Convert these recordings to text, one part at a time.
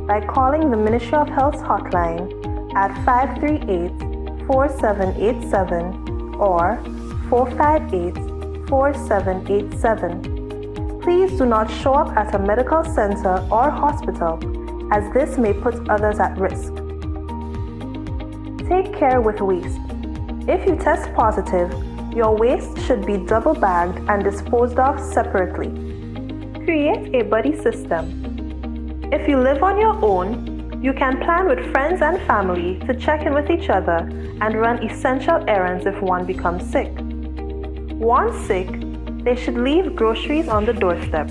by calling the Ministry of Health's hotline at 538-4787 or 458-4787. Please do not show up at a medical center or hospital, as this may put others at risk. Take care with waste. If you test positive, your waste should be double bagged and disposed of separately. Create a buddy system. If you live on your own, you can plan with friends and family to check in with each other and run essential errands if one becomes sick. Once sick, they should leave groceries on the doorstep.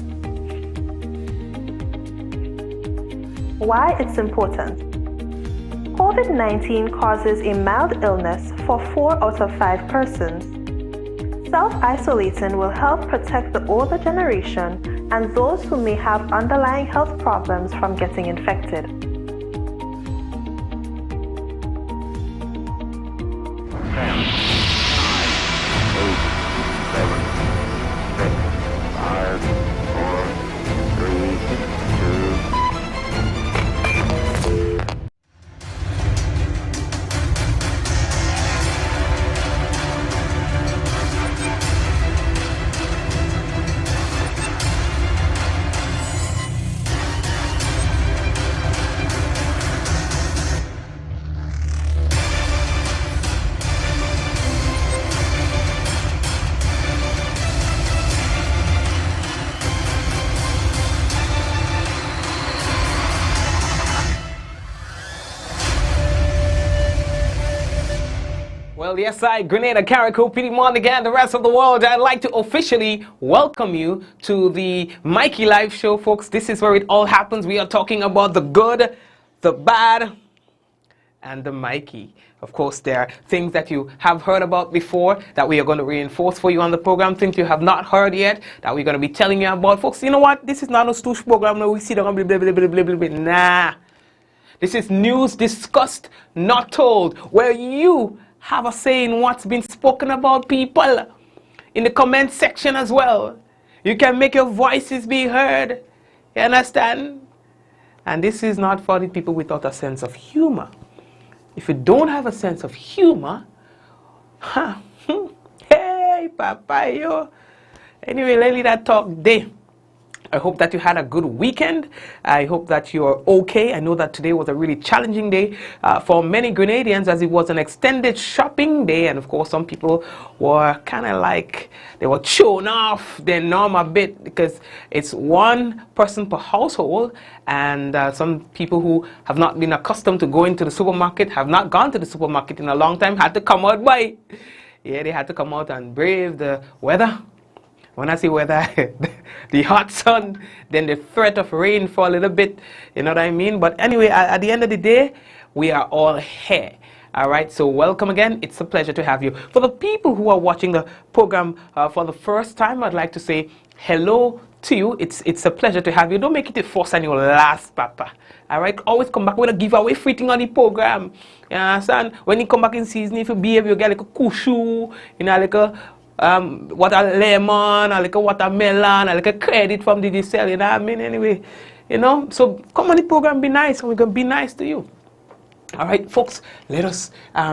Why it's important. COVID-19 causes a mild illness for 4 out of 5 persons. Self-isolating will help protect the older generation and those who may have underlying health problems from getting infected. Well, yes, Grenada, Carriacou, Petite Montreal, and the rest of the world, I'd like to officially welcome you to the Mikey Live Show, folks. This is where it all happens. We are talking about the good, the bad, and the Mikey. Of course, there are things that you have heard about before that we are going to reinforce for you on the program, things you have not heard yet that we're going to be telling you about. Folks, you know what? This is not a stoosh program where we sit down and blah, blah, blah, blah, blah, blah. Nah. This is news discussed, not told, where you have a say in what's been spoken about, people, in the comment section as well. You can make your voices be heard. You understand? And this is not for the people without a sense of humor. If you don't have a sense of humor, hey, papa, yo. Anyway, lately that talk day. I hope that you had a good weekend. I hope that you're okay. I know that today was a really challenging day for many Grenadians, as it was an extended shopping day. And of course, some people were kind of like, they were chewing off their norm a bit because it's one person per household. And some people who have not been accustomed to going to the supermarket, have not gone to the supermarket in a long time, had to come out by. Yeah, they had to come out and brave the weather. When I say weather, the hot sun, then the threat of rain for a little bit, you know what I mean? But anyway, at the end of the day, we are all here. All right, so welcome again. It's a pleasure to have you. For the people who are watching the program for the first time, I'd like to say hello to you. It's a pleasure to have you. Don't make it the first and your last, Papa. All right, always come back with a giveaway free thing on the program. You understand? When you come back in season, if you behave, you get like a kushu, you know, like a what a lemon, or like a watermelon, or like a credit from the sell, you know what I mean? Anyway, you know, so come on the program, be nice, and we're going to be nice to you. All right, folks, let us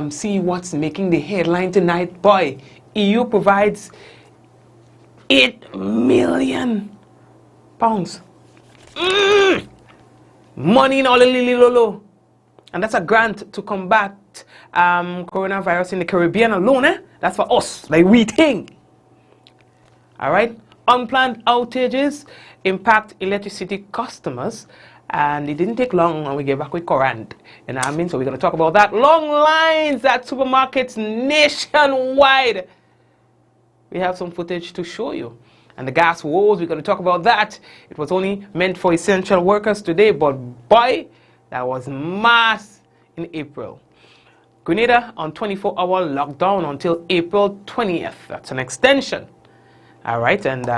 see what's making the headline tonight. Boy, EU provides £8 million. Money in all the lolo. And that's a grant to combat coronavirus in the Caribbean alone, eh? That's for us, like we think. All right? Unplanned outages impact electricity customers, and it didn't take long when we get back with current. You know what I mean? So we're going to talk about that. Long lines at supermarkets nationwide. We have some footage to show you. And the gas woes, we're going to talk about that. It was only meant for essential workers today, but boy, that was mass in April. Grenada on 24-hour lockdown until April 20th. That's an extension. All right, and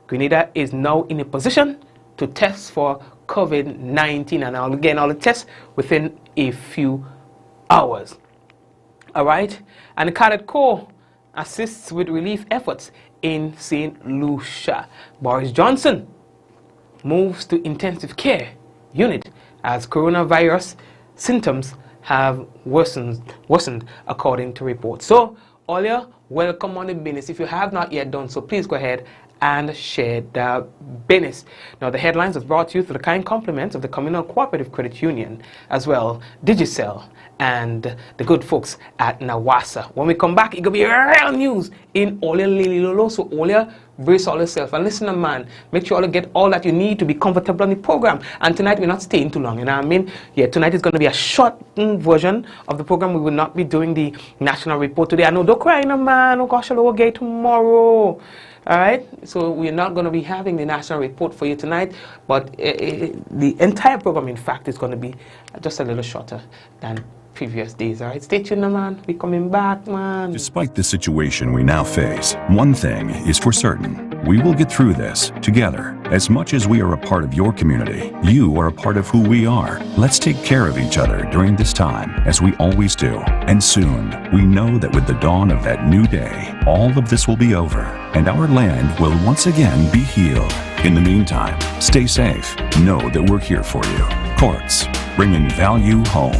Grenada is now in a position to test for COVID-19, and I'll get all the tests within a few hours. All right, and the Cadet Corps assists with relief efforts in St. Lucia. Boris Johnson moves to intensive care unit as coronavirus symptoms have worsened according to reports. So, Olia, welcome on the business. If you have not yet done so, please go ahead and share the business. Now, the headlines was brought to you through the kind compliments of the Communal Cooperative Credit Union, as well Digicel and the good folks at Nawasa. When we come back, it's going to be real news in Olia Lily Lolo. So, Olia, brace all yourself and listen, man. Make sure you get all that you need to be comfortable on the program. And tonight, we're not staying too long, you know what I mean? Yeah, tonight is going to be a shortened version of the program. We will not be doing the national report today. I know, don't cry, no, man. Oh, gosh, I'll get tomorrow. All right, so we're not going to be having the national report for you tonight, but the entire program, in fact, is going to be just a little shorter than previous days. All right, stay tuned, man. We're coming back, man. Despite the situation we now face, one thing is for certain. We will get through this together. As much as we are a part of your community, you are a part of who we are. Let's take care of each other during this time, as we always do. And soon, we know that with the dawn of that new day, all of this will be over, and our land will once again be healed. In the meantime, stay safe. Know that we're here for you. Courts, bringing value home.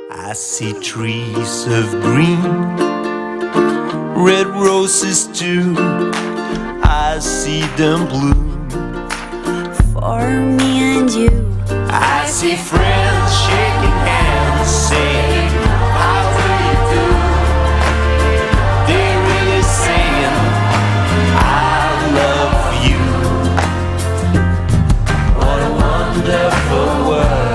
I see trees of green, red roses too. I see them bloom for me and you. I see friends shaking hands, saying, how do you do? They're really saying, I love you. What a wonderful world.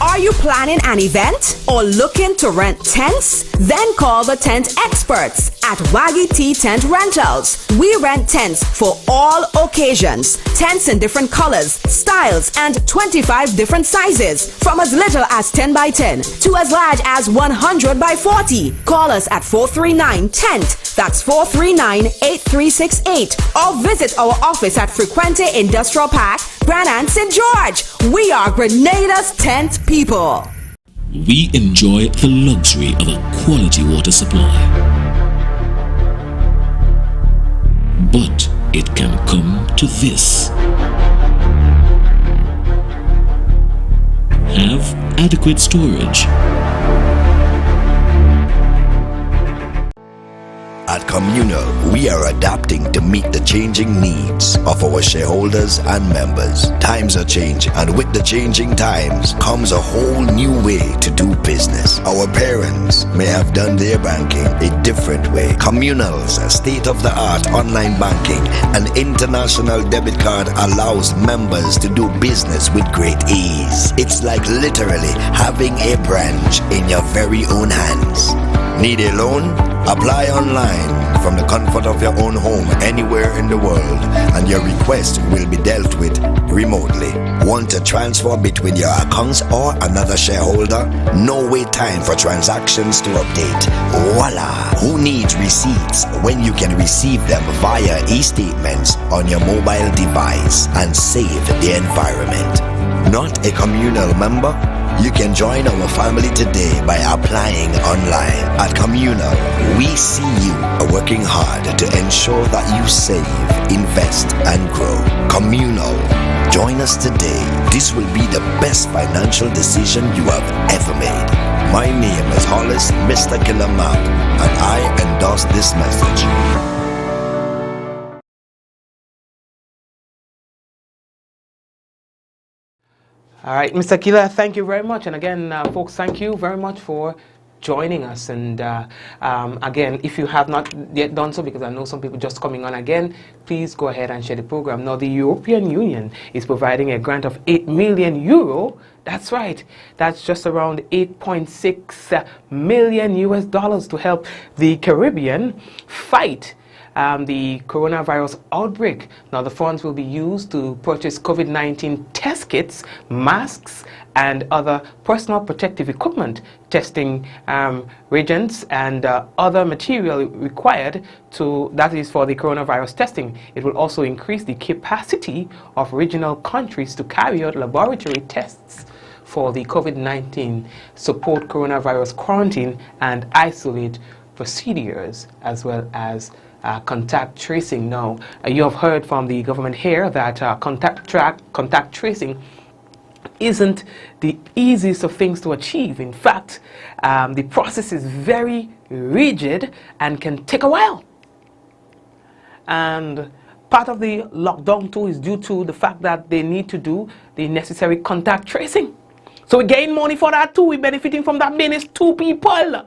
Are you planning an event or looking to rent tents? Then call the tent experts at Waggy T Tent Rentals. We rent tents for all occasions. Tents in different colors, styles, and 25 different sizes. From as little as 10 by 10 to as large as 100 by 40. Call us at 439-TENT. That's 439-8368. Or visit our office at Frequente Industrial Park, Grand Anse, St. George. We are Grenada's tent people. We enjoy the luxury of a quality water supply. But it can come to this. Have adequate storage. At Communal, we are adapting to meet the changing needs of our shareholders and members. Times are changing, and with the changing times comes a whole new way to do business. Our parents may have done their banking a different way. Communal's state-of-the-art online banking and international debit card allows members to do business with great ease. It's like literally having a branch in your very own hands. Need a loan? Apply online from the comfort of your own home anywhere in the world, and your request will be dealt with remotely. Want to transfer between your accounts or another shareholder? No wait time for transactions to update. Voila! Who needs receipts when you can receive them via e-statements on your mobile device and save the environment? Not a Communal member? You can join our family today by applying online. At Communal, we see you working hard to ensure that you save, invest, and grow. Communal, join us today. This will be the best financial decision you have ever made. My name is Hollis Mr. Killer Map, and I endorse this message. All right, Mr. Killer, thank you very much. And again, folks, thank you very much for joining us. And again, if you have not yet done so, because I know some people just coming on again, please go ahead and share the program. Now, the European Union is providing a grant of 8 million euro. That's right. That's just around 8.6 million US dollars to help the Caribbean fight the coronavirus outbreak. Now, the funds will be used to purchase COVID-19 test kits, masks, and other personal protective equipment, testing reagents, and other material required that is for the coronavirus testing. It will also increase the capacity of regional countries to carry out laboratory tests for the COVID-19, support coronavirus quarantine and isolate procedures, as well as contact tracing. Now, you have heard from the government here that contact tracing isn't the easiest of things to achieve. In fact, the process is very rigid and can take a while. And part of the lockdown too is due to the fact that they need to do the necessary contact tracing. So we gain money for that too. We're benefiting from that business too, people.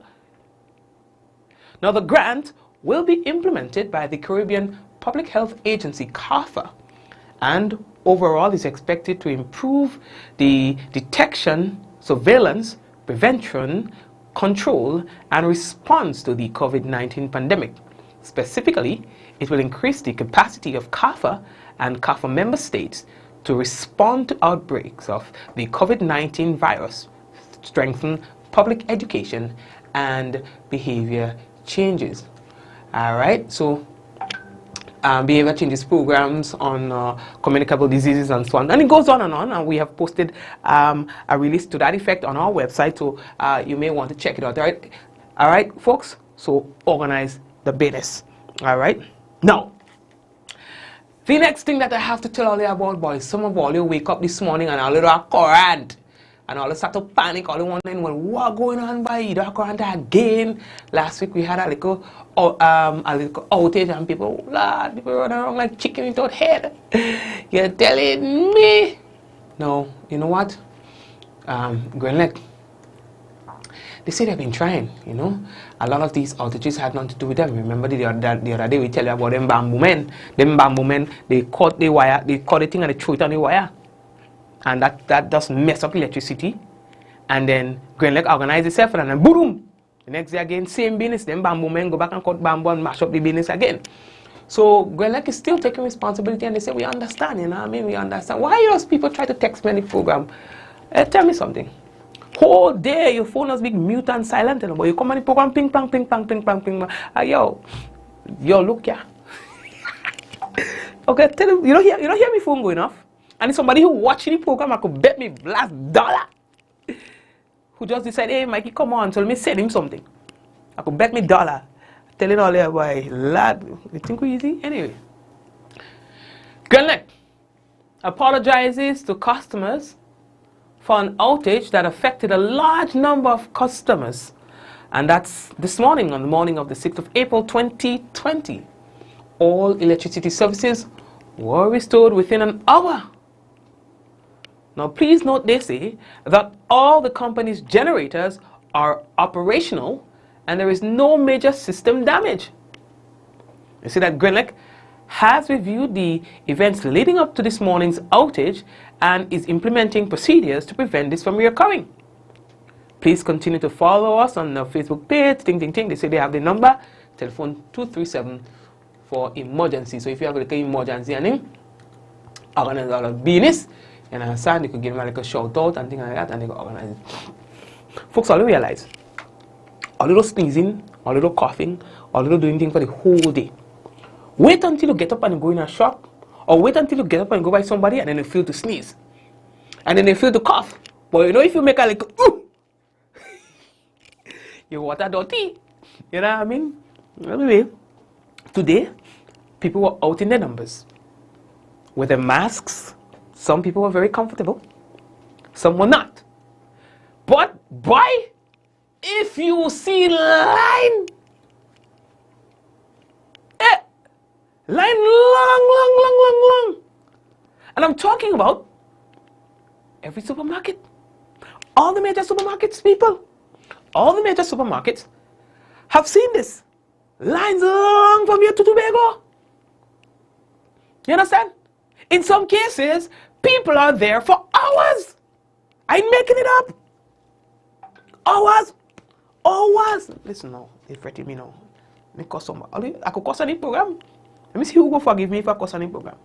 Now the grant will be implemented by the Caribbean Public Health Agency, CARPHA, and overall is expected to improve the detection, surveillance, prevention, control, and response to the COVID-19 pandemic. Specifically, it will increase the capacity of CARPHA and CARPHA member states to respond to outbreaks of the COVID-19 virus, strengthen public education and behavior changes. All right, so behavior changes programs on communicable diseases and so on, and it goes on, and we have posted a release to that effect on our website, so you may want to check it out. All right, folks, so organize the business. All right, now the next thing that I have to tell all you about, boys, some of all you wake up this morning and a little current, and all you start to panic, all you wondering, well, what going on by you? The current again. Last week we had a little outage, and people running around like chicken without head. You're telling me? No, you know what? Grenlec, they say they've been trying, you know. A lot of these outages had nothing to do with them. Remember the other day we tell you about them bamboo men. Them bamboo men, they cut the wire, they cut the thing and they throw it on the wire. And that does mess up electricity. And then Grenlec organize itself and then boom! The next day again, same business. Then bamboo men go back and cut bamboo and mash up the business again. So Grenlec is still taking responsibility, and they say, we understand, you know what I mean? We understand. Why those people try to text me on the program? Tell me something. Whole day your phone has been mute and silent, but you come on the program, ping pong, ping pong, ping pong, ping pong. Yo, look here. Okay, tell him, you don't hear me phone going off? And it's somebody who watching the program, I could bet me last dollar, who just decided, hey Mikey, come on, so let me send him something. I could bet me dollar. Telling all there, boy, lad, you think we easy? Anyway. Grenlec apologizes to customers for an outage that affected a large number of customers. And that's this morning, on the morning of the 6th of April 2020. All electricity services were restored within an hour. Now please note, they say that all the company's generators are operational and there is no major system damage. You see that Grenlec has reviewed the events leading up to this morning's outage and is implementing procedures to prevent this from reoccurring. Please continue to follow us on the Facebook page, They say they have the number, telephone 237 for emergency. So if you have like an emergency and organize all of business, and understand, you could give them like a shout out and things like that, and they could organize it. Folks, all you realize, a little sneezing, a little coughing, a little doing things for the whole day. Wait until you get up and go in a shop, or wait until you get up and go by somebody and then you feel to sneeze. And then you feel to cough. But you know, if you make a like, your water dirty. You know what I mean? Anyway, today, people were out in their numbers. With their masks, some people were very comfortable. Some were not. But, boy, if you see line, line long. And I'm talking about every supermarket. All the major supermarkets, people. All the major supermarkets have seen this. Lines long from here to Tobago. You understand? In some cases, people are there for hours. I ain't making it up. Hours. Listen now, they fretting me now. I could cost any program. Let me see who will forgive me if I cost any program.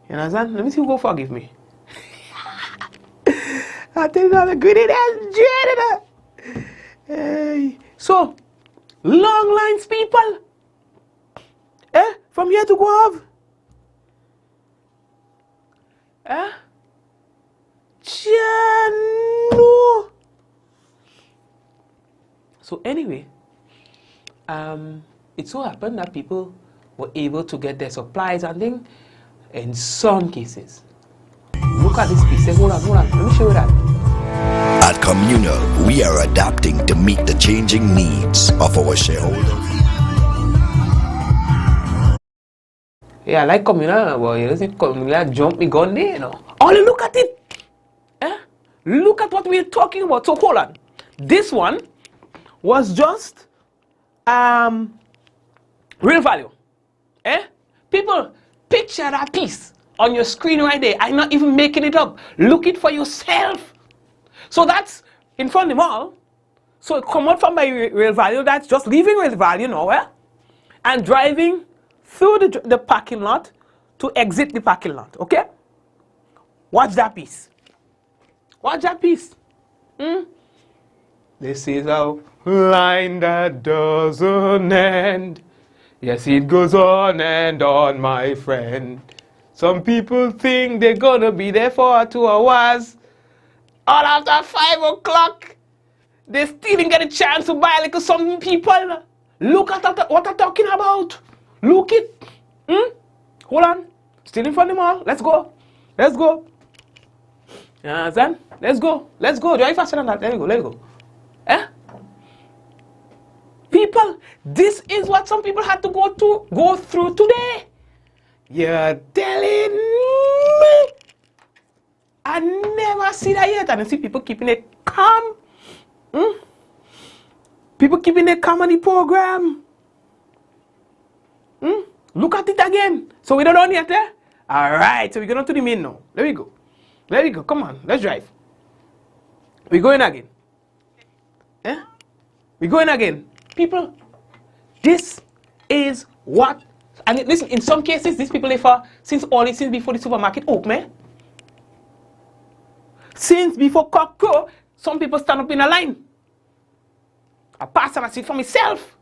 You understand? Let me see who will forgive me. I tell you how the greedy that's dreaded. So, long lines, people. From here to Guave. So anyway, it so happened that people were able to get their supplies and things in some cases. Look at this piece. Say, hold on. Let me show you that. At Communal, we are adapting to meet the changing needs of our shareholders. Yeah, I like Communal. Well, you see, Communal jump me gun there, you know. Only look at it. Look at what we're talking about. So hold on. This one was just real value. People, picture that piece on your screen right there. I'm not even making it up. Look it for yourself. So that's in front of them all. So come out from my real value. That's just leaving real value now, and driving through the parking lot to exit the parking lot. Okay? Watch that piece. Watch that piece. This is a line that doesn't end. Yes, it goes on and on, my friend. Some people think they're gonna be there for 2 hours. All after 5 o'clock, they still didn't get a chance to buy like some people. Look at what I'm talking about. Look it. Hold on. Still in front of them all. Let's go. Let's go. You understand? Let's go. Let's go. Drive faster than that. Let me go. Let me go. People, this is what some people had to go through today. You're telling me? I never see that yet. And I see people keeping it calm. People keeping it calm on the program. Look at it again. So we don't know yet, Alright, so we're going to the main now. There we go. There we go. Come on, let's drive. We're going again. We're going again. People, this is what, and listen, in some cases, these people live for since before the supermarket open. Since before Coco, some people stand up in a line. I pass and I see it for myself.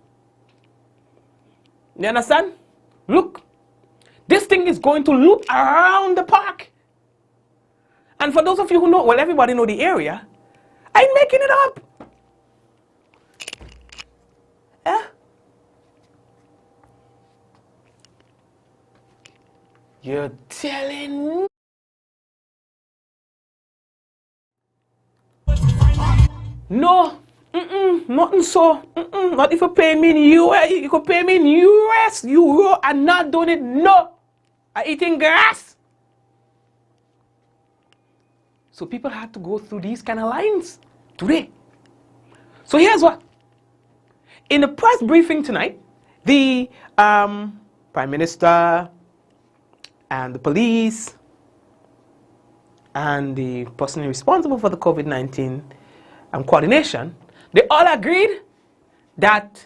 You understand? Look, this thing is going to loop around the park. And for those of you who know, well, everybody know the area, I'm making it up. You're telling me? No, nothing so. Not if you pay me in US. You could pay me in US, Euro. I'm not doing it. No, I'm eating grass. So people had to go through these kind of lines today. So here's what. In the press briefing tonight, the Prime Minister and the police and the person responsible for the COVID-19 coordination, they all agreed that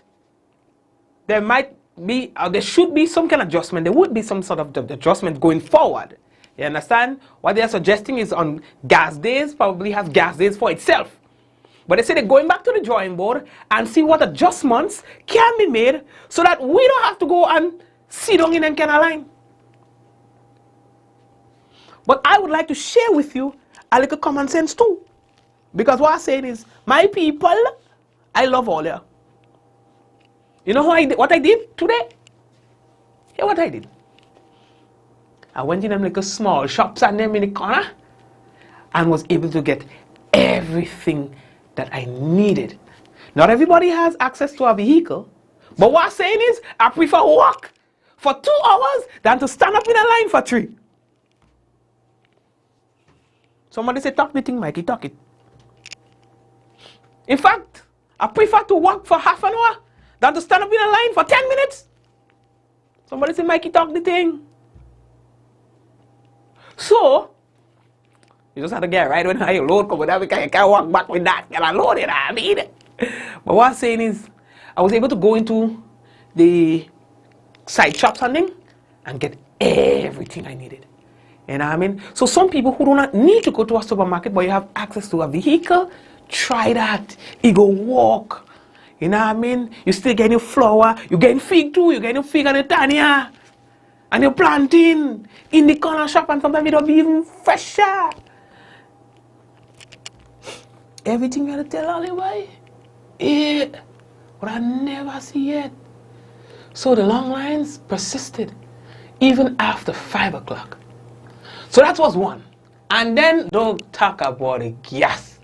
there might be, or there should be some kind of adjustment. There would be some sort of adjustment going forward. You understand? What they are suggesting is on gas days, probably have gas days for itself. But they say they're going back to the drawing board and see what adjustments can be made so that we don't have to go and sit down in any kind of line. But I would like to share with you a little common sense too. Because what I'm saying is, my people, I love all you. You know what I did today? Hear what I did. I went in them little small shops and them in the corner and was able to get everything that I needed. Not everybody has access to a vehicle, but what I'm saying is, I prefer walk for 2 hours than to stand up in a line for 3. Somebody say, talk the thing, Mikey, talk it. In fact, I prefer to walk for half an hour than to stand up in a line for 10 minutes. Somebody say, Mikey, talk the thing. So, you just have to get right when your load come with that because you can't walk back with that. Get a load in, I mean. But what I'm saying is, I was able to go into the side shop something and get everything I needed. You know what I mean? So some people who do not need to go to a supermarket but you have access to a vehicle, try that. You go walk. You know what I mean? You still getting your flour. You getting fig too. You getting fig and the tanya. And you're planting in the corner shop and sometimes it don't be even fresher. Everything you gotta tell all the way. Yeah. But I never see it. So the long lines persisted even after 5 o'clock. So that was one. And then don't talk about the gas.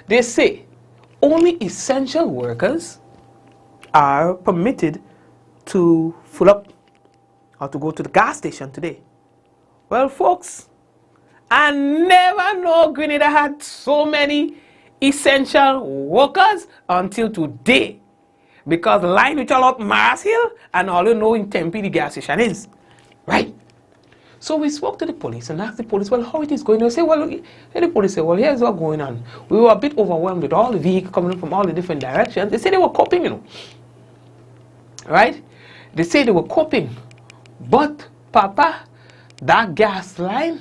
They say only essential workers are permitted to fill up or to go to the gas station today. Well, folks, I never know Grenada had so many essential workers until today. Because the line which are up Mars Hill and all you know in Tempe the gas station is. Right? So we spoke to the police and asked the police, well, how it is going? They say, well, the police said, well, here's what's going on. We were a bit overwhelmed with all the vehicles coming in from all the different directions. They said they were coping, you know. Right? They say they were coping. But, Papa, that gas line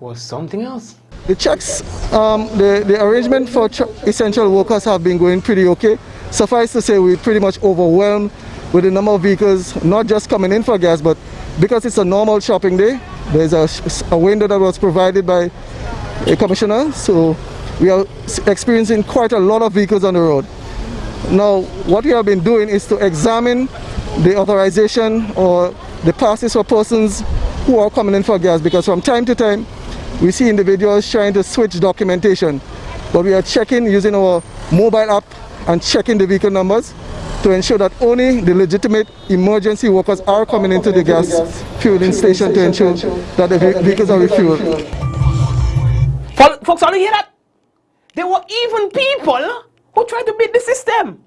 was something else. The checks, the arrangement for essential workers have been going pretty okay. Suffice to say, we're pretty much overwhelmed with the number of vehicles, not just coming in for gas, but because it's a normal shopping day, there's a window that was provided by a commissioner, so we are experiencing quite a lot of vehicles on the road. Now, what we have been doing is to examine the authorization or the passes for persons who are coming in for gas, because from time to time, we see individuals trying to switch documentation, but we are checking using our mobile app and checking the vehicle numbers to ensure that only the legitimate emergency workers are coming into the gas fueling station to ensure that the vehicles are refueled. Folks, all you hear that? There were even people who tried to beat the system.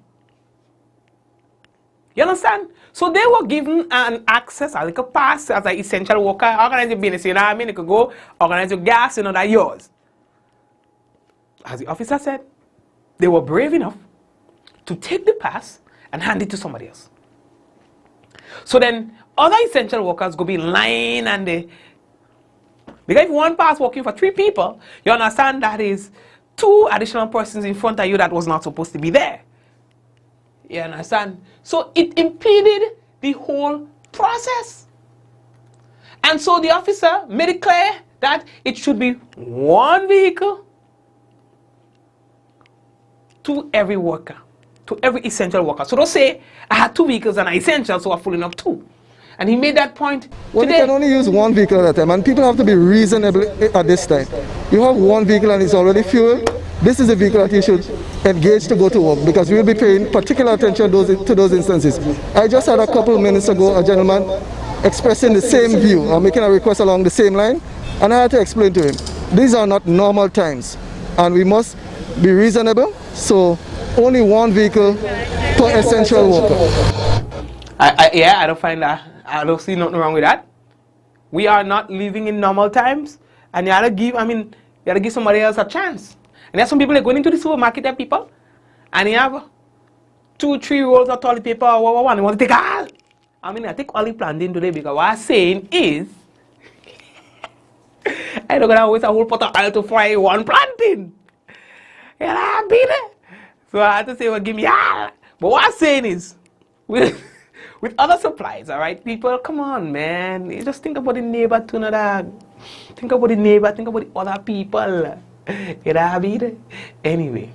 You understand? So they were given an access, like a pass as an essential worker, organize your business, you know what I mean? You could go organize your gas, you know, that's yours. As the officer said, they were brave enough to take the pass and hand it to somebody else. So then other essential workers go be in line and they, because if one pass working for 3 people, you understand that is 2 additional persons in front of you that was not supposed to be there. You understand? So it impeded the whole process. And so the officer made it clear that it should be 1 vehicle to every worker, to every essential worker. So don't say, I had 2 vehicles and I'm essential, so I'm filling up 2. And he made that point well, today. You can only use 1 vehicle at a time, and people have to be reasonable at this time. You have 1 vehicle and it's already fueled. This is a vehicle that you should engage to go to work, because we'll be paying particular attention to those instances. I just had a couple of minutes ago a gentleman expressing the same view or making a request along the same line, and I had to explain to him, these are not normal times and we must be reasonable, so only 1 vehicle per essential worker. Yeah, I don't find that. I don't see nothing wrong with that. We are not living in normal times, and you gotta give somebody else a chance. And there's some people that go into the supermarket, there people, and you have 2-3 rolls of toilet paper or one. They want to take all. I take all the planting today because what I'm saying is, I'm not gonna waste a whole pot of oil to fry 1 planting. You know what I mean? So I had to say, well, give me all. But what I'm saying is, with other supplies, all right, people, come on, man. You just think about the neighbor too, no. Think about the neighbor, think about the other people. You know what I mean? Anyway,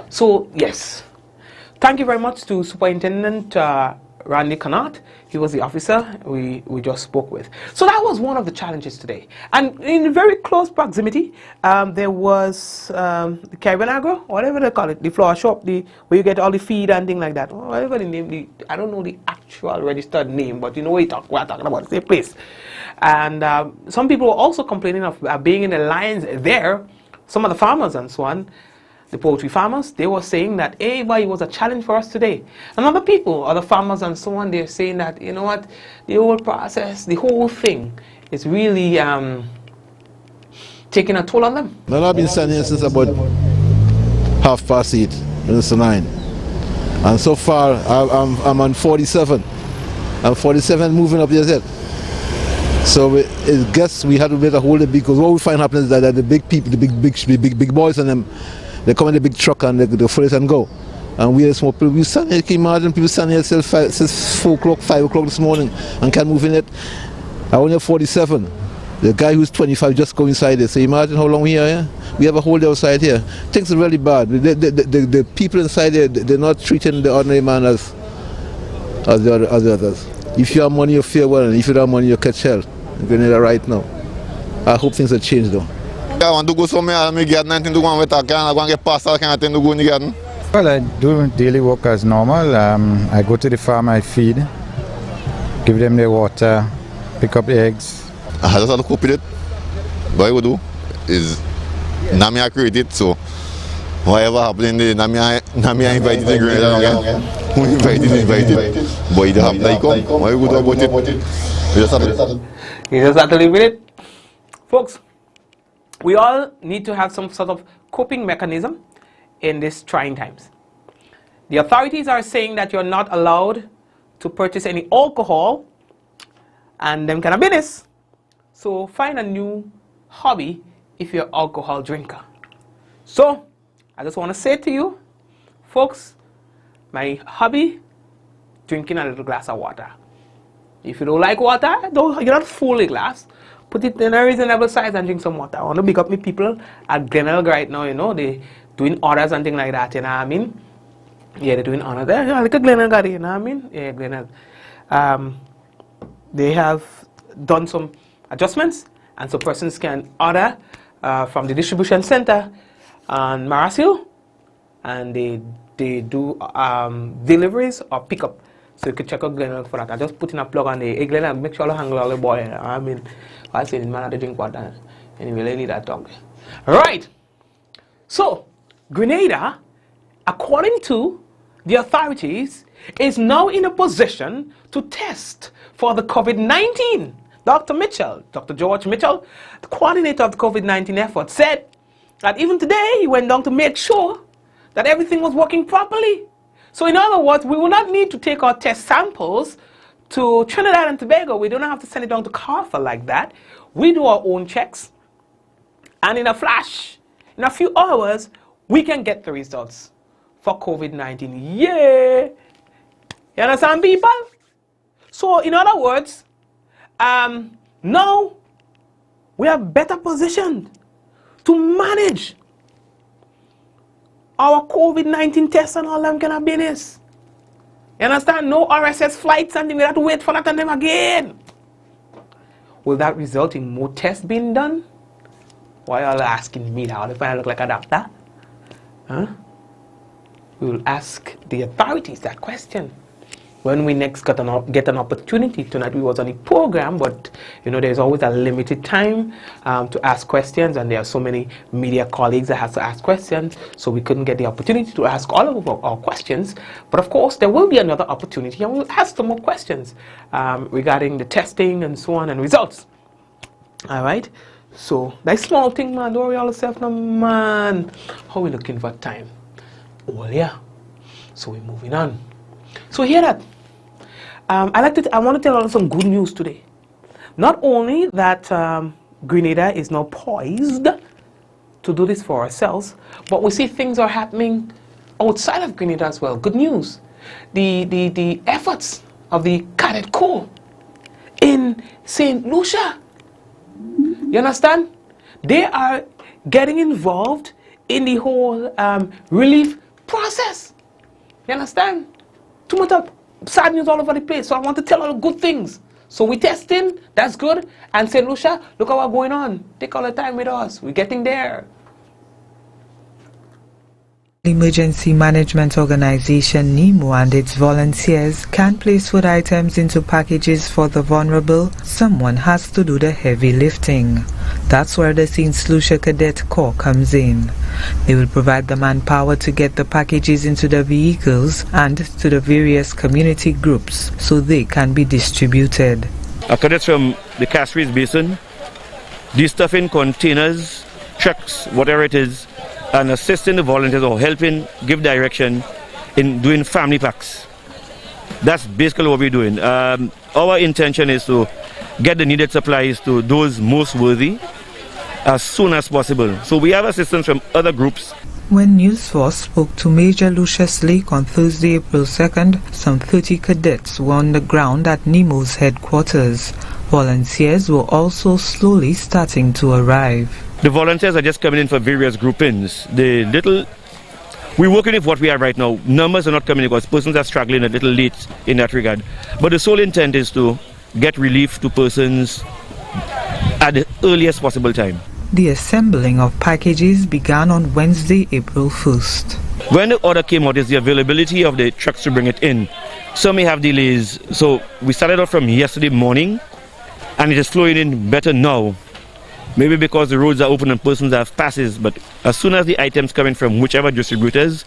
so yes, thank you very much to Superintendent Randy Connaught. He was the officer we just spoke with. So that was one of the challenges today. And in very close proximity, there was the Caribbean Agro, whatever they call it, the flower shop, where you get all the feed and things like that. Whatever the name, I don't know the actual registered name, but you know what we're talking about, the same place. And some people were also complaining of being in the lines there. Some of the farmers and so on, the poultry farmers, they were saying that, hey, boy, it was a challenge for us today. And other people, other farmers and so on, they're saying that, you know what, the whole process, the whole thing is really taking a toll on them. Well, I've been standing here since about 8:30, and it's 9. And so far, I'm on 47. I'm 47 moving up the So I guess we had to better hold it, because what we find happens is that the big people, the big boys and them, they come in the big truck and they fill it and go. And we are small people. We stand here, can you imagine people standing here since 4 o'clock, 5 o'clock this morning and can't move in it. I only have 47. The guy who's 25 just go inside there. So imagine how long we are here. We have a whole day outside here. Things are really bad. The people inside there, they're not treating the ordinary man as as the others. If you have money, you fare well, and if you don't have money, you catch hell. In Grenada right now. I hope things will change though. I want to go somewhere and I get nothing to go with that kind. I want to get pasta kind of thing to go in the garden. Well, I do daily work as normal. I go to the farm, I feed, give them the water, pick up the eggs. I just have to cope with it. What I would do is, now I create it, so whatever happens, now I invite the Grenada, okay? Who invited? But you don't have to come. What I would do about it? You just have to live with it. Folks, we all need to have some sort of coping mechanism in these trying times. The authorities are saying that you're not allowed to purchase any alcohol and them kind of business. So find a new hobby if you're an alcohol drinker. So I just want to say to you, folks, my hobby, drinking a little glass of water. If you don't like water, you don't fool the glass. Put it in a reasonable size and drink some water. I want to big up my people at Glenelg right now, you know, they doing orders and things like that, you know what I mean? Yeah, they're doing orders. Yeah, like a Glenelg, you know what I mean? Yeah, Glenelg. They have done some adjustments, and so persons can order from the distribution center on Marasil, and they do deliveries or pickup. So you can check out Glenelg for that. I just put in a plug on the Glenelg, make sure you hang all the boy. You know, I mean, I say, man, I drink water. Anyway, I need that talk. Right. So, Grenada, according to the authorities, is now in a position to test for the COVID-19. Dr. George Mitchell, the coordinator of the COVID-19 effort, said that even today he went down to make sure that everything was working properly. So in other words, we will not need to take our test samples to Trinidad and Tobago. We don't have to send it down to CARFA like that. We do our own checks, and in a flash, in a few hours, we can get the results for COVID-19. Yeah! You understand, people? So in other words, now we are better positioned to manage our COVID-19 tests and all them kind of business. You understand? No RSS flights and we have to wait for that and them again. Will that result in more tests being done? Why are you asking me now if I look like a doctor? Huh? We will ask the authorities that question when we next get an opportunity. Tonight we was on a program, but you know there's always a limited time to ask questions, and there are so many media colleagues that have to ask questions, so we couldn't get the opportunity to ask all of our questions. But of course there will be another opportunity, and we'll ask some more questions regarding the testing and so on and results. All right, so that small thing, man, don't worry all yourself now, man. How we looking for time? Oh yeah, so we're moving on. So hear that. I want to tell you some good news today. Not only that Grenada is now poised to do this for ourselves, but we see things are happening outside of Grenada as well. Good news. The efforts of the Cadet Corps in St. Lucia, you understand? They are getting involved in the whole relief process. You understand? Too much sad news all over the place, so I want to tell all the good things. So we testing, that's good. And St. Lucia, look at what's going on. Take all the time with us. We're getting there. Emergency Management Organization NEMO and its volunteers can place food items into packages for the vulnerable. Someone has to do the heavy lifting. That's where the St. Lucia Cadet Corps comes in. They will provide the manpower to get the packages into the vehicles and to the various community groups so they can be distributed. Our cadets from the Castries Basin, de-stuffing containers, trucks, whatever it is, and assisting the volunteers or helping give direction in doing family packs. That's basically what we're doing. Our intention is to get the needed supplies to those most worthy as soon as possible. So we have assistance from other groups. When News Force spoke to Major Lucius Lake on Thursday, April 2nd, some 30 cadets were on the ground at NEMO's headquarters. Volunteers were also slowly starting to arrive. The volunteers are just coming in for various groupings. We're working with what we have right now. Numbers are not coming because persons are struggling a little late in that regard. But the sole intent is to get relief to persons at the earliest possible time. The assembling of packages began on Wednesday, April 1st. When the order came out, is the availability of the trucks to bring it in. Some may have delays. So we started off from yesterday morning, and it is flowing in better now. Maybe because the roads are open and persons have passes, but as soon as the items come in from whichever distributors,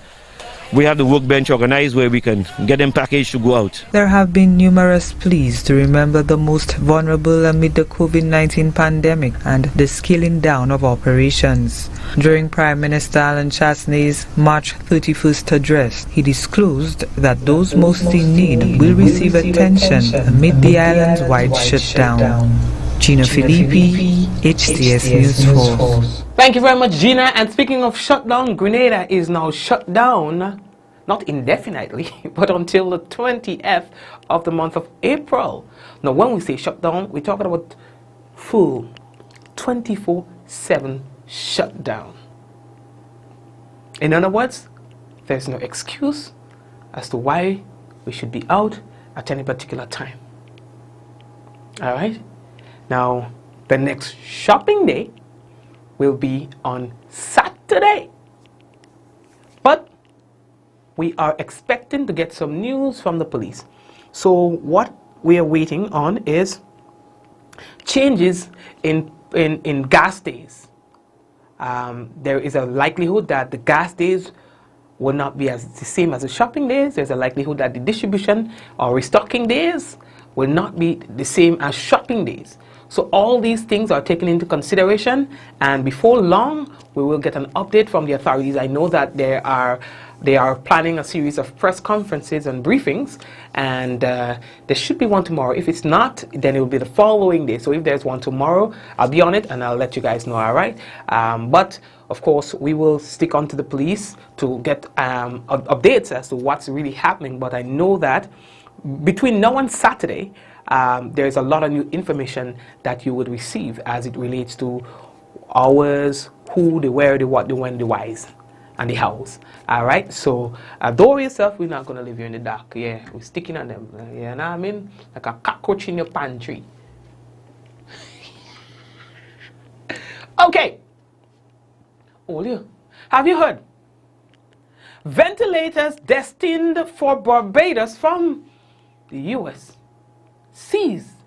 we have the workbench organized where we can get them packaged to go out. There have been numerous pleas to remember the most vulnerable amid the COVID-19 pandemic and the scaling down of operations. During Prime Minister Alan Chasney's March 31st address, he disclosed that those most in need will receive attention amid the island's wide shutdown. Gina Filippi, HTS News Force. Thank you very much, Gina. And speaking of shutdown, Grenada is now shut down, not indefinitely, but until the 20th of the month of April. Now, when we say shutdown, we're talking about full 24/7 shutdown. In other words, there's no excuse as to why we should be out at any particular time. All right? Now, the next shopping day will be on Saturday. But we are expecting to get some news from the police. So what we are waiting on is changes in gas days. There is a likelihood that the gas days will not be as the same as the shopping days. There's a likelihood that the distribution or restocking days will not be the same as shopping days. So all these things are taken into consideration, and before long we will get an update from the authorities. I know that they are planning a series of press conferences and briefings, and there should be one tomorrow. If it's not, then it will be the following day. So if there's one tomorrow, I'll be on it and I'll let you guys know, all right? But of course, we will stick on to the police to get updates as to what's really happening. But I know that between now and Saturday, there's a lot of new information that you would receive as it relates to hours, who, the where, the what, the when, the whys, and the hows. All right, so don't worry yourself, we're not going to leave you in the dark. Yeah, we're sticking on them. You know what I mean? Like a cockroach in your pantry. Okay. Olio, have you heard? Ventilators destined for Barbados from the U.S. seized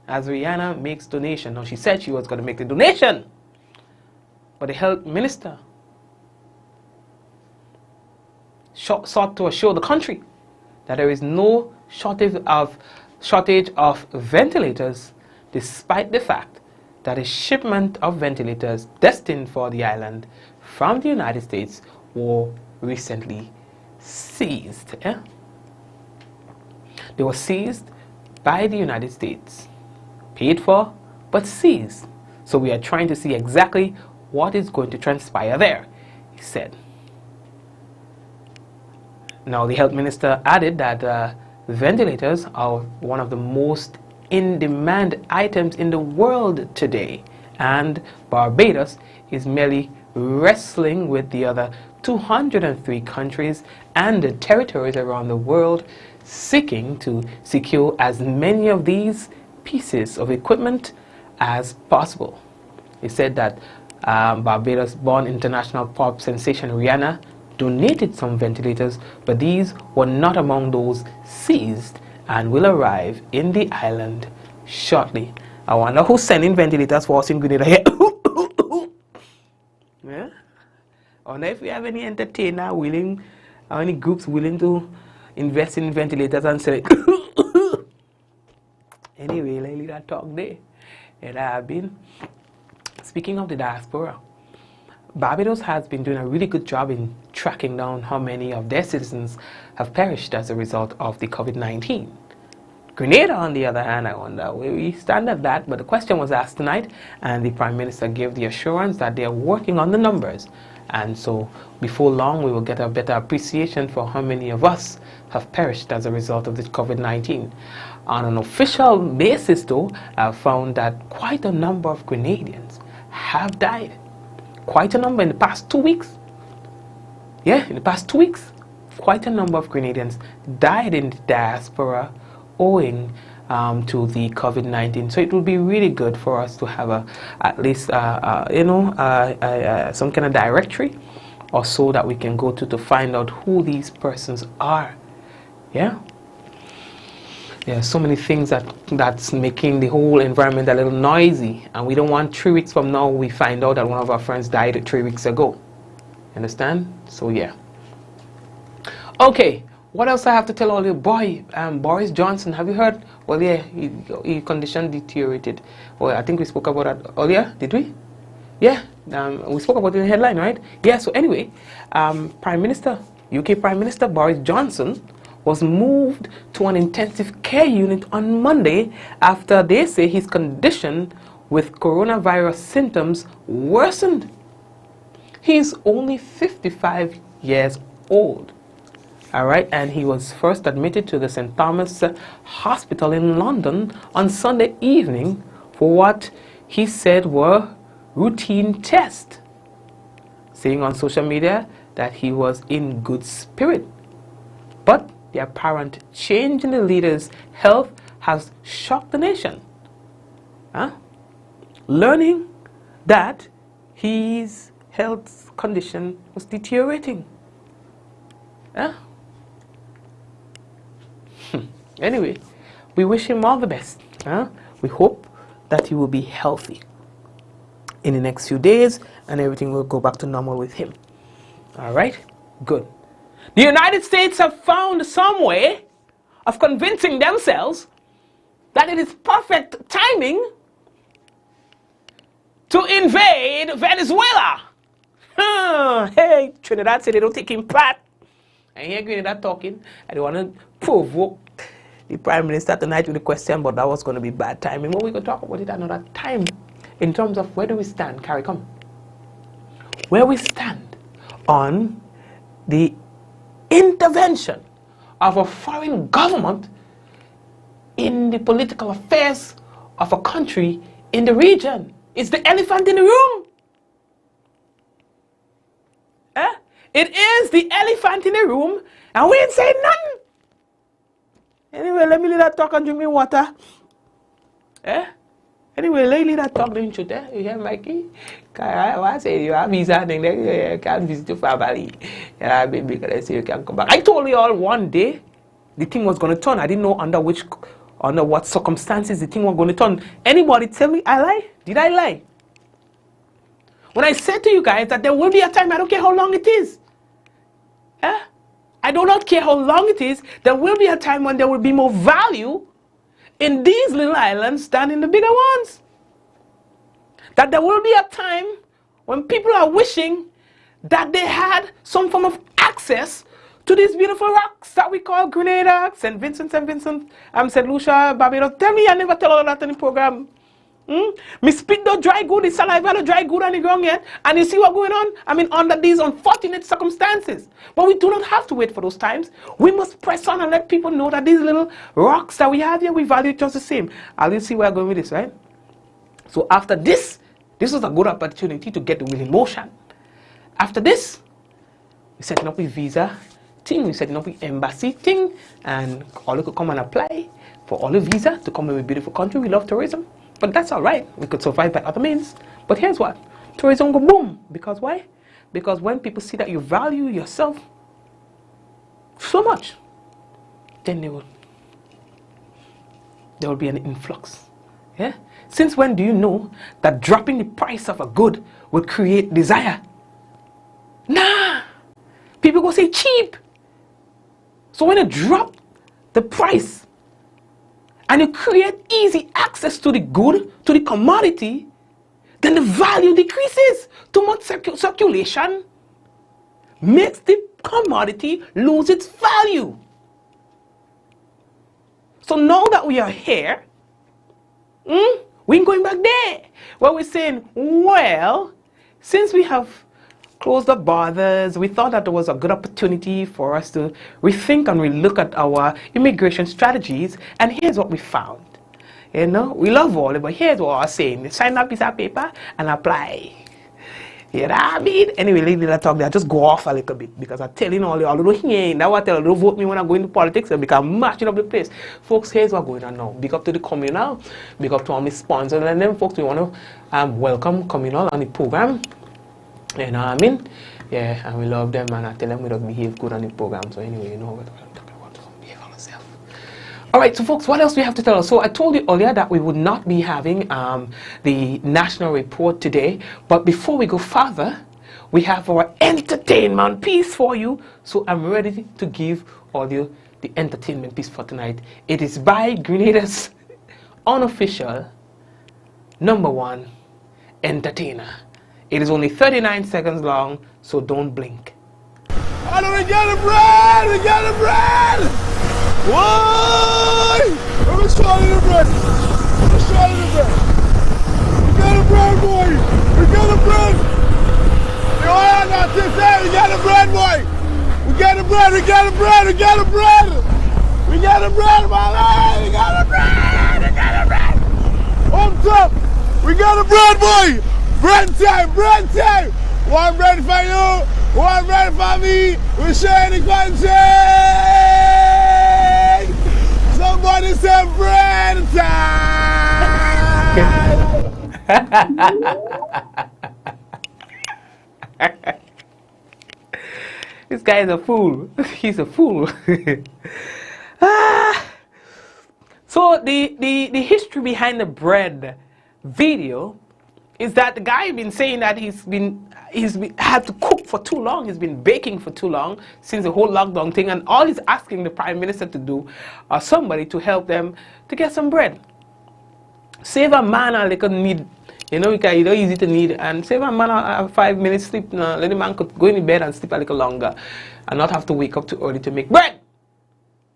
as Rihanna makes donation. Now, she said she was going to make the donation, but the health minister sought to assure the country that there is no shortage of ventilators, despite the fact that a shipment of ventilators destined for the island from the United States were recently seized. They were seized by the United States, paid for, but seized. So we are trying to see exactly what is going to transpire there, he said. Now, the health minister added that ventilators are one of the most in-demand items in the world today, and Barbados is merely wrestling with the other 203 countries and the territories around the world seeking to secure as many of these pieces of equipment as possible. He said that Barbados-born international pop sensation Rihanna donated some ventilators, but these were not among those seized and will arrive in the island shortly. I wonder who's sending ventilators for us in Grenada here. Yeah? I wonder if we have any entertainer willing, or any groups willing to invest in ventilators and sell it. Anyway, lately that talk there. And I have been speaking of the diaspora. Barbados has been doing a really good job in tracking down how many of their citizens have perished as a result of the COVID-19. Grenada, on the other hand, I wonder where we stand at that, but the question was asked tonight, and the Prime Minister gave the assurance that they are working on the numbers. And so before long, we will get a better appreciation for how many of us have perished as a result of this COVID-19. On an official basis, though, I've found that quite a number of Grenadians have died. Quite a number in the past 2 weeks. Yeah, in the past 2 weeks, quite a number of Grenadians died in the diaspora owing to the COVID-19. So it would be really good for us to have at least some kind of directory or so that we can go to find out who these persons are. Yeah. There are so many things that's making the whole environment a little noisy, and we don't want 3 weeks from now we find out that one of our friends died 3 weeks ago. Understand? So yeah. Okay, what else I have to tell all you? Boy, Boris Johnson, have you heard? Well, yeah, his condition deteriorated. Well, I think we spoke about that earlier, did we? Yeah, we spoke about it in the headline, right? Yeah, so anyway, UK Prime Minister Boris Johnson was moved to an intensive care unit on Monday after they say his condition with coronavirus symptoms worsened. He's only 55 years old. All right, and he was first admitted to the St. Thomas Hospital in London on Sunday evening for what he said were routine tests, saying on social media that he was in good spirit. But the apparent change in the leader's health has shocked the nation. Learning that his health condition was deteriorating. Anyway, we wish him all the best. We hope that he will be healthy in the next few days and everything will go back to normal with him. All right? Good. The United States have found some way of convincing themselves that it is perfect timing to invade Venezuela. Hey, Trinidad said they don't take him part. I hear Grenada talking. I don't want to provoke the Prime Minister tonight with a question, but that was going to be bad timing. But we can talk about it another time in terms of where do we stand, CARICOM? Where we stand on the intervention of a foreign government in the political affairs of a country in the region. It's the elephant in the room. It is the elephant in the room, and we ain't saying nothing. Anyway, let me leave that talk and drink me water. Anyway, let me leave that talk, don't you? You hear, Mikey? I say you have visa, and you can't visit your family. Yeah, baby, I say you can come back. I told you all one day the thing was going to turn. I didn't know under what circumstances the thing was going to turn. Anybody tell me I lie? Did I lie? When I said to you guys that there will be a time, I don't care how long it is. I do not care how long it is, there will be a time when there will be more value in these little islands than in the bigger ones. That there will be a time when people are wishing that they had some form of access to these beautiful rocks that we call Grenada, St. Vincent, St. Lucia, Barbados. Tell me I never tell all that in the program. Me spit the dry good, the saliva the dry good on the ground yet, and you see what's going on? I mean, under these unfortunate circumstances. But we do not have to wait for those times. We must press on and let people know that these little rocks that we have here, we value just the same. I'll see where I'm going with this, right? So after this was a good opportunity to get the wheel in motion. After this, we're setting up a visa thing, we're setting up an embassy thing, and all you could come and apply for all the visa to come to a beautiful country. We love tourism. But that's all right. We could survive by other means. But here's what. Tourism go boom. Because why? Because when people see that you value yourself so much, then there will be an influx. Yeah? Since when do you know that dropping the price of a good will create desire? Nah. People go say cheap. So when you drop the price, and you create easy access to the good, to the commodity, then the value decreases. Too much circulation makes the commodity lose its value. So now that we are here, we ain't going back there. Where we're saying, well, since we have closed the borders, we thought that there was a good opportunity for us to rethink and relook at our immigration strategies, and here's what we found. You know, we love all it, but here's what I was saying. Sign that piece of paper and apply. You know what I mean? Anyway, lady that talk there, just go off a little bit because I'm telling all you, although he ain't, now I tell you, don't vote me when I go into politics because I'm matching up the place. Folks, here's what's going on now. Big up to the communal, big up to all my sponsors and them folks. We want to welcome communal on the program. You know what I mean? Yeah, and we love them and I tell them we don't behave good on the program. So anyway, you know what I'm talking about. So behave on yourself. Alright, so folks, what else do we have to tell us? So I told you earlier that we would not be having the national report today. But before we go further, we have our entertainment piece for you. So I'm ready to give all you the entertainment piece for tonight. It is by Grenada's unofficial #1 entertainer. It is only 39 seconds long, so don't blink. Oh, we got a bread! We got a bread! Why? Let me show you the bread. Let me show you the bread. We got a bread, boy. We got a bread. You are not this day. We got a bread, boy. We got a bread. We got a bread. We got a bread. We got a bread, my lad. We got a bread. We got a bread. On top. We got a bread, boy. Bread time. Bread time. One bread for you. One bread for me. We share the country. Somebody say bread time! This guy is a fool. He's a fool. So the history behind the bread video is that the guy been saying that he's had to cook for too long. He's been baking for too long since the whole lockdown thing, and all he's asking the Prime Minister to do or somebody to help them to get some bread. Save a man a little need, you know, it's easy to need, and save a man a 5 minutes sleep. Let the man could go in bed and sleep a little longer and not have to wake up too early to make bread.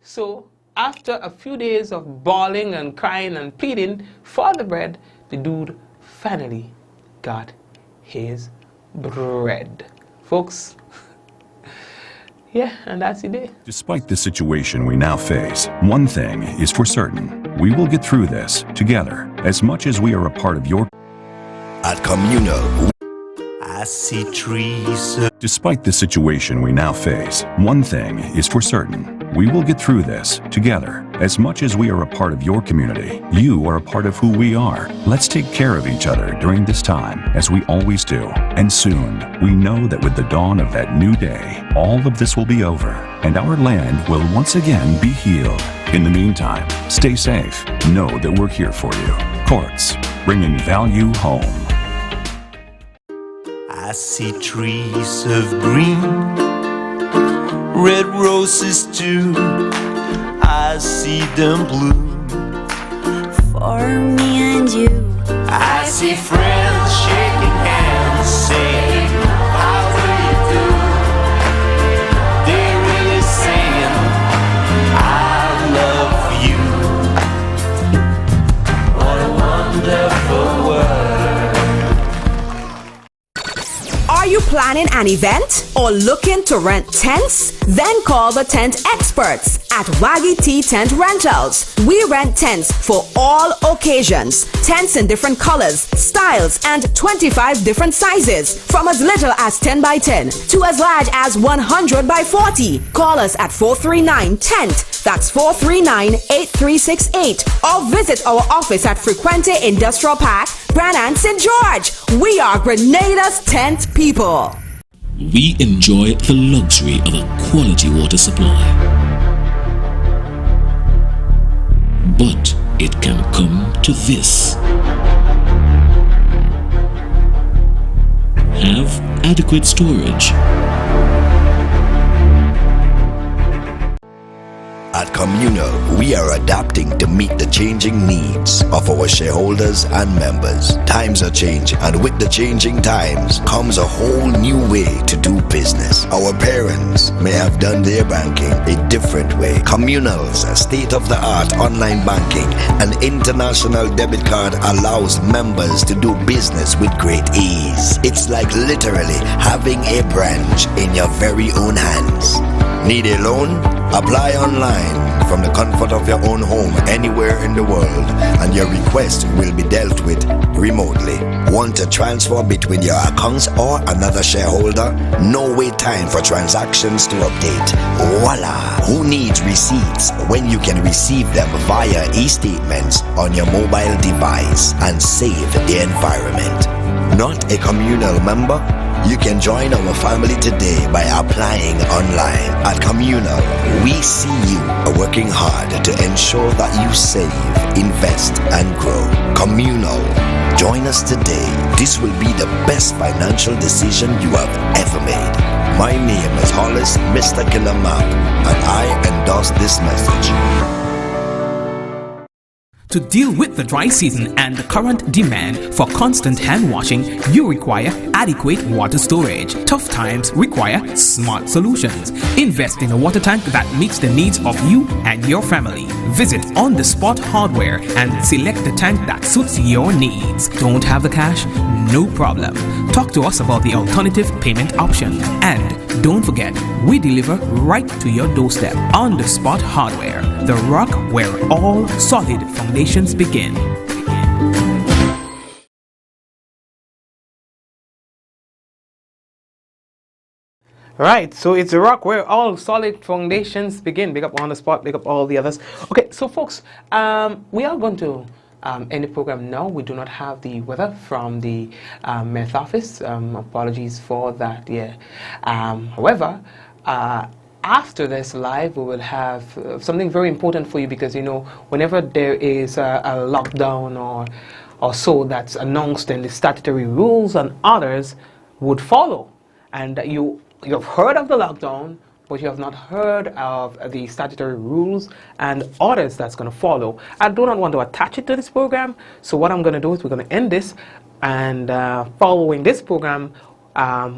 So after a few days of bawling and crying and pleading for the bread, the dude finally got his bread. Folks, yeah, and that's it. Despite the situation we now face, one thing is for certain. We will get through this together as much as we are a part of your... At Communal, I see trees. Despite the situation we now face, one thing is for certain. We will get through this together as much as we are a part of your community. You are a part of who we are. Let's take care of each other during this time, as we always do. And soon, we know that with the dawn of that new day, all of this will be over, and our land will once again be healed. In the meantime, stay safe. Know that we're here for you. Courts, bringing value home. I see trees of green, red roses too. I see them bloom For me and you. I see friends shaking hands, saying, how do you do? They're really saying, I love you. What a wonderful world. Are you planning an event or looking to rent tents? Then call the tent experts at Waggy T Tent Rentals. We rent tents for all occasions. Tents in different colors, styles, and 25 different sizes. From as little as 10 by 10 to as large as 100 by 40. Call us at 439-TENT. That's 439-8368. Or visit our office at Frequente Industrial Park, Brannan, St. George. We are Grenada's tent people. We enjoy the luxury of a quality water supply. But it can come to this. Have adequate storage. At Communal, we are adapting to meet the changing needs of our shareholders and members. Times are changing, and with the changing times comes a whole new way to do business. Our parents may have done their banking a different way. Communal's state-of-the-art online banking and international debit card allows members to do business with great ease. It's like literally having a branch in your very own hands. Need a loan? Apply online from the comfort comfort of your own home anywhere in the world, and your request will be dealt with remotely. Want to transfer between your accounts or another shareholder? No wait time for transactions to update. Voila! Who needs receipts when you can receive them via e-statements on your mobile device and save the environment? Not a communal member? You can join our family today by applying online. At Communal, we see you working hard to ensure that you save, invest, and grow. Communal, join us today. This will be the best financial decision you have ever made. My name is Hollis, Mr. Killer Map, and I endorse this message. To deal with the dry season and the current demand for constant hand washing, you require adequate water storage. Tough times require smart solutions. Invest in a water tank that meets the needs of you and your family. Visit On The Spot Hardware and select the tank that suits your needs. Don't have the cash? No problem. Talk to us about the alternative payment option. And don't forget, we deliver right to your doorstep. On The Spot Hardware, the rock where all solid foundations begin. Right, so it's a rock where all solid foundations begin. Big up On The Spot, big up all the others. Okay, so folks, we are going to end the program now. We do not have the weather from the Met Office. Apologies for that, yeah. However, after this live, we will have something very important for you, because, you know, whenever there is a lockdown or so that's announced, then the statutory rules and orders would follow. And you've heard of the lockdown, but you have not heard of the statutory rules and orders that's going to follow. I do not want to attach it to this program, so what I'm going to do is we're going to end this, and following this program,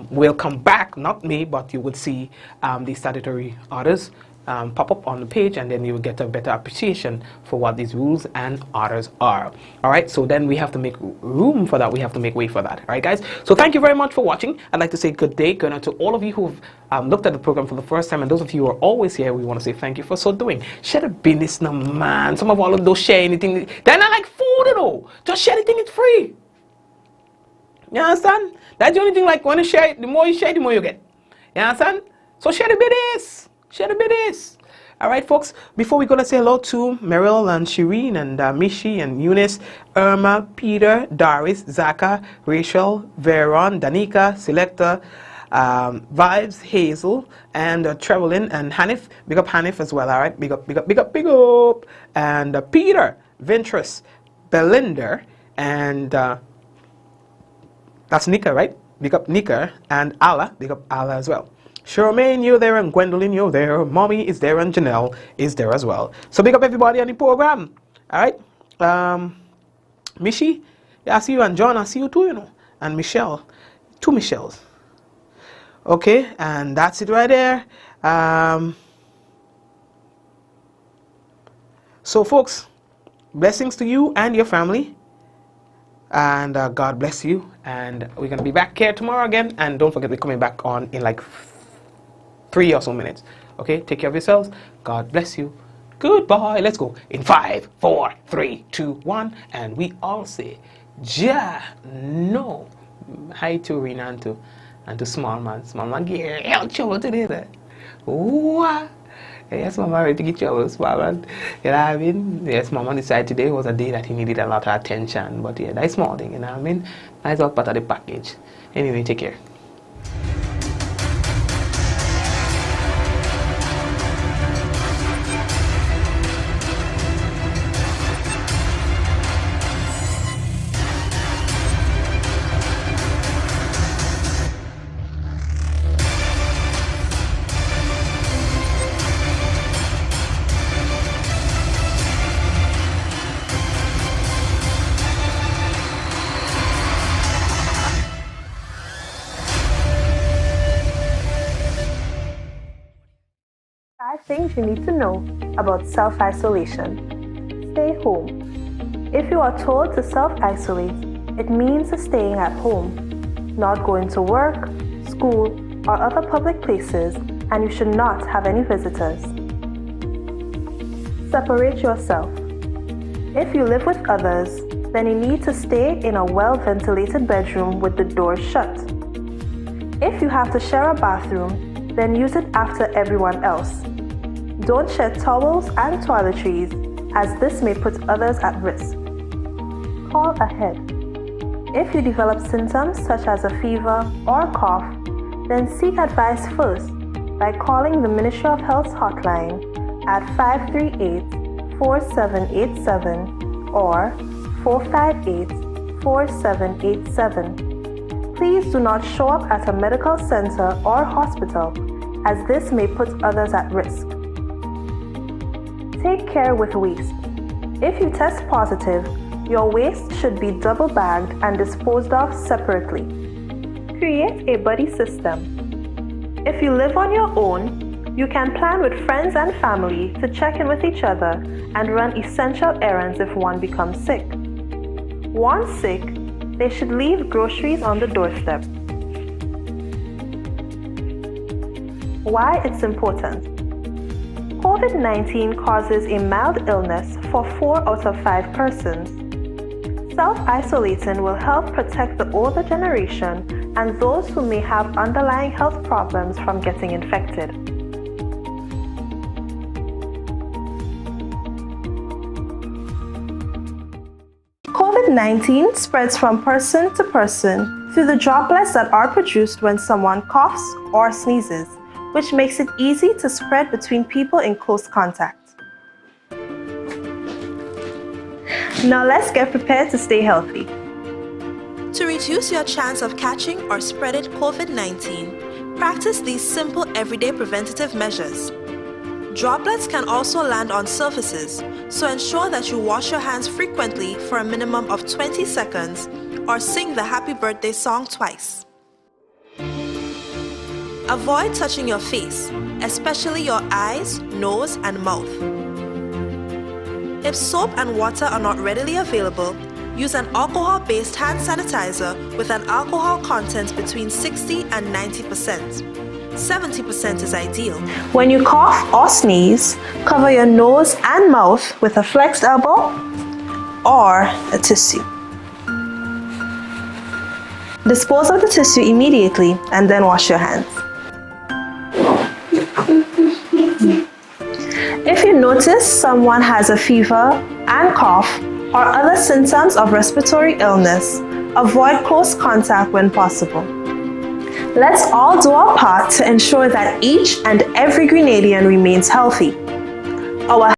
we'll come back, not me, but you will see the statutory orders pop up on the page, and then you will get a better appreciation for what these rules and orders are. All right, so then we have to make room for that. We have to make way for that. All right, guys. So thank you very much for watching. I'd like to say good day, good night to all of you who've looked at the program for the first time, and those of you who are always here, we want to say thank you for so doing. Share the business now, man. Some of all of those share anything. They're not like food at all. Just share anything, it's free. You understand? That's the only thing, like, when you share it, the more you share, the more you get. You understand? So share the business. Share the business. All right, folks. Before we go, let's say hello to Meryl and Shireen and Mishi and Eunice, Irma, Peter, Doris, Zaka, Rachel, Veron, Danica, Selecta, Vibes, Hazel, and Trevelyn and Hanif. Big up Hanif as well. All right. Big up, big up, big up, big up. And Peter, Ventress, Belinda, and that's Nika, right? Big up Nika, and Allah. Big up Allah as well. Charmaine, you're there, and Gwendolyn, you're there. Mommy is there, and Janelle is there as well. So big up everybody on the program. All right. Mishi, yeah, I see you, and John, I see you too, you know. And Michelle, 2 Michelles. Okay, and that's it right there. So folks, blessings to you and your family. And God bless you. And we're going to be back here tomorrow again. And don't forget, we're coming back on in like 3 or so minutes. Okay, take care of yourselves. God bless you. Goodbye. Let's go in 5, 4, 3, 2, 1, and we all say Ja no. Hi to Rena and to Small Man. Small Man get hell trouble today. Ooh, yes, Mama ready to get trouble, Small Man. You know what I mean? Yes, Mama decided today was a day that he needed a lot of attention. But yeah, that's small thing, you know what I mean? That's all part of the package. Anyway, take care. Things you need to know about self-isolation. Stay home. If you are told to self-isolate, it means staying at home, not going to work, school, or other public places, and you should not have any visitors. Separate yourself. If you live with others, then you need to stay in a well-ventilated bedroom with the doors shut. If you have to share a bathroom, then use it after everyone else. Don't share towels and toiletries, as this may put others at risk. Call ahead. If you develop symptoms such as a fever or cough, then seek advice first by calling the Ministry of Health's hotline at 538-4787 or 458-4787. Please do not show up at a medical center or hospital, as this may put others at risk. Take care with waste. If you test positive, your waste should be double bagged and disposed of separately. Create a buddy system. If you live on your own, you can plan with friends and family to check in with each other and run essential errands if one becomes sick. Once sick, they should leave groceries on the doorstep. Why it's important. COVID-19 causes a mild illness for 4 out of 5 persons. Self-isolating will help protect the older generation and those who may have underlying health problems from getting infected. COVID-19 spreads from person to person through the droplets that are produced when someone coughs or sneezes, which makes it easy to spread between people in close contact. Now let's get prepared to stay healthy. To reduce your chance of catching or spreading COVID-19, practice these simple everyday preventative measures. Droplets can also land on surfaces, so ensure that you wash your hands frequently for a minimum of 20 seconds or sing the happy birthday song twice. Avoid touching your face, especially your eyes, nose, and mouth. If soap and water are not readily available, use an alcohol-based hand sanitizer with an alcohol content between 60 and 90%. 70% is ideal. When you cough or sneeze, cover your nose and mouth with a flexed elbow or a tissue. Dispose of the tissue immediately and then wash your hands. If you notice someone has a fever and cough or other symptoms of respiratory illness, avoid close contact when possible. Let's all do our part to ensure that each and every Grenadian remains healthy. Our